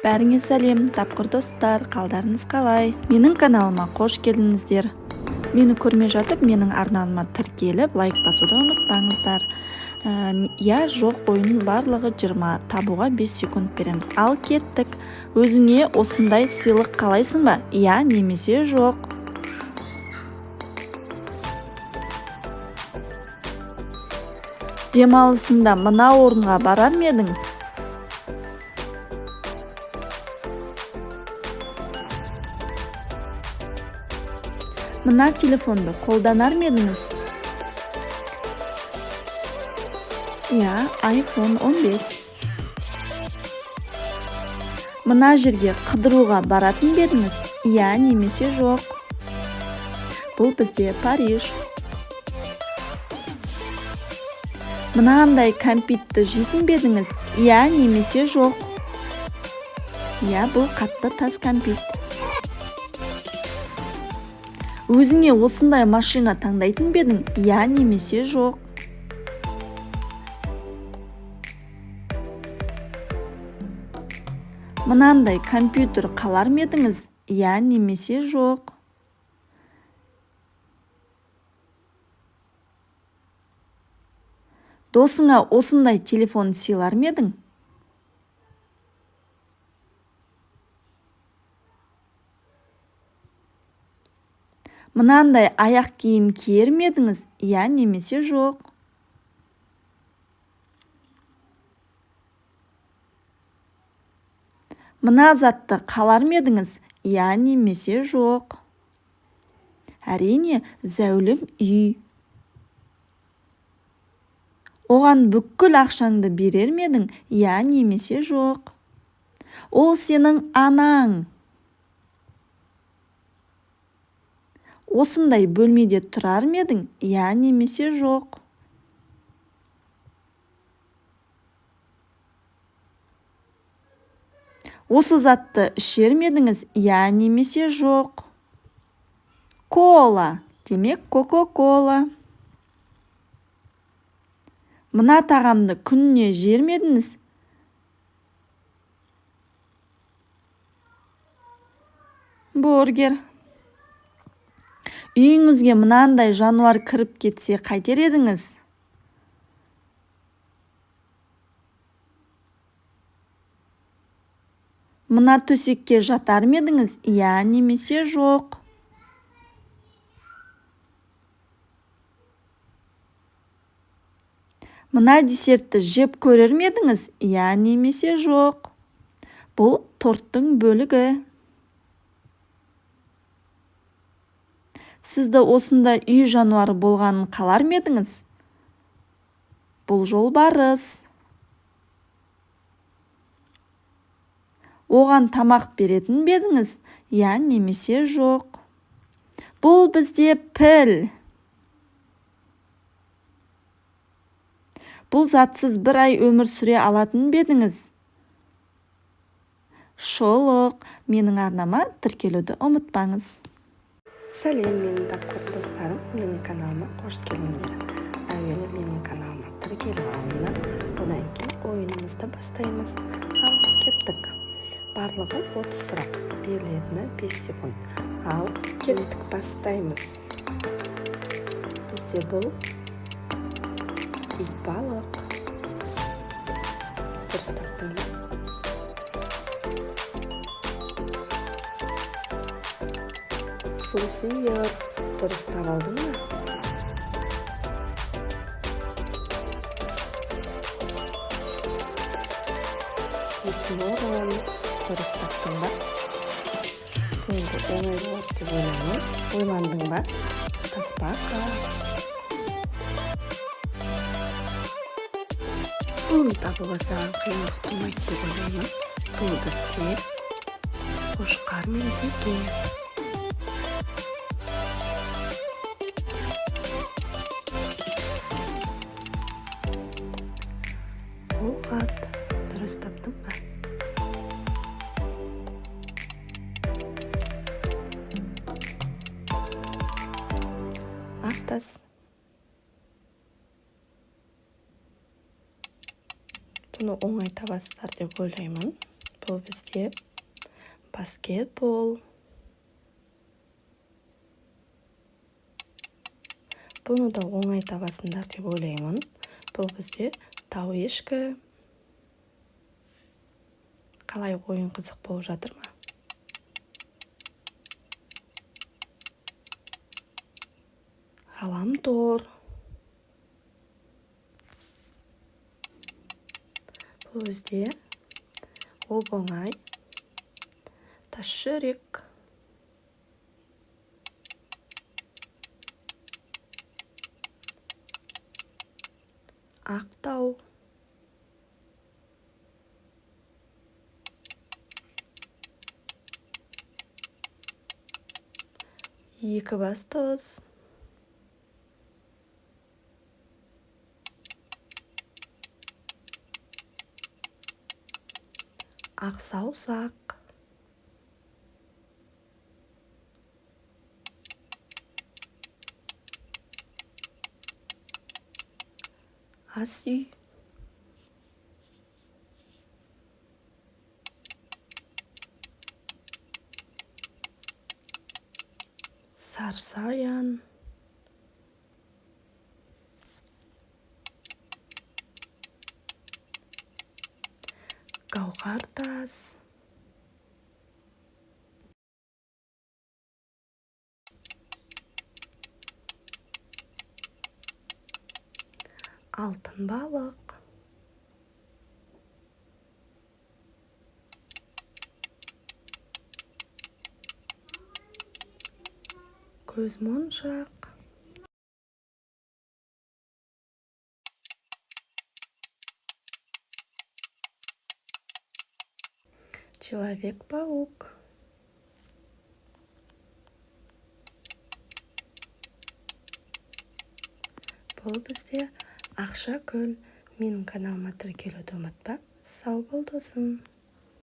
Бәріңе сәлем, тапқыр достар, қалдарыңыз қалай? Менің каналыма қош келдіңіздер. Мені көрмей жатып, менің арнаныма тіркеліп, лайк басуды ұмытпаңыздар. Я жоқ ойынның барлығы 20, табуға 5 секунд береміз. Ал кеттік. Өзіңе осындай сыйлық қалайсың ба? Я немесе жоқ. Демалысыңда мына орынға барар ма едің? Мына телефонды қолданар ма едіңіз? Я, iPhone 15. Мына жерге қыдыруға баратын ба едіңіз? Я немесе жоқ. Бұл бізде Париж. Мынандай кәмпитті жейтін ба едіңіз? Я немесе жоқ. Я, бұл қатты тас кәмпит. Өзіңе осындай машина таңдайтын ба едің? Я немесе жоқ. Мынандай компьютер қалар ма едіңіз? Я немесе жоқ. Досыңа осындай телефон сыйлар ма едің? Мынандай аяқ киім киер ме едіңіз? Я немесе жоқ. Мына затты қалар ма едіңіз? Я немесе жоқ. Әрине, зәулім үй. Оған бүкіл ақшаңды берер ме едің? Я немесе жоқ. Ол сенің анаң. Осындай бөлмеде тұрар ма едің? Я немесе жоқ. Осы затты ішер ме едіңіз? Я немесе жоқ. Кола, демек Кока-кола. Мына тағамды күніне жер ме едіңіз? Бургер. Үйіңізге мынандай жануар кіріп кетсе қайтер едіңіз? Мына төсекке жатар ма едіңіз? Я немесе жоқ. Мына десертті жеп көрер ме едіңіз? Я немесе жоқ. Бұл торттың бөлігі. Сізді осында үй жануары болғанын қалар ма едіңіз? Бұл жолбарыс. Оған тамақ беретін бе едіңіз? Я немесе жоқ. Бұл бізде піл. Бұл затсыз бір ай өмір сүре алатын ба едіңіз? Шолық. Менің арнама тіркелуді ұмытпаңыз. Сәлем, менің тапқыр достарым, менің каналыма қош келдіңдер. Әуелі менің каналыма тіркеліп алыңдар, одан кейін ойынымызды бастаймыз. Ал кеттік. Барлығы 30 сұрақ, берілетіні 5 секунд. Ал кеттік, бастаймыз. Бізде бұл итбалық. Дұрыс таптың ба? Су сиыр. Дұрыс табылдың ба? Итморон. Дұрыс таптың ба? Енді оңай болады деп ойлаймын. Ойландың ба? Тасбақа. Бұл табуға саған қиындық тумайды деп ойлаймын. Бұл бізде қошқар мен теке. Қолғат. Дұрыс таптың ба? Ақтас. Бұны оңай табасыздар деп ойлаймын. Бұл бізде баскетбол. Бұны да оңай табасыңдар деп ойлаймын. Бұл бізде тау ешкі. Қалай ойын қызық болып жатыр ма? Ғаламтор. Бұл бізде оп-оңай тас жүрек. Ақтау. Екібастұз. Ақсаусақ. Ас үй. Сарсаян. Гауһар тас. Алтын балық. Көзмоншақ. Человек-паук. Бұл бізде Ақшакөл. Менің каналыма тіркелуді ұмытпа. Сау бол досым.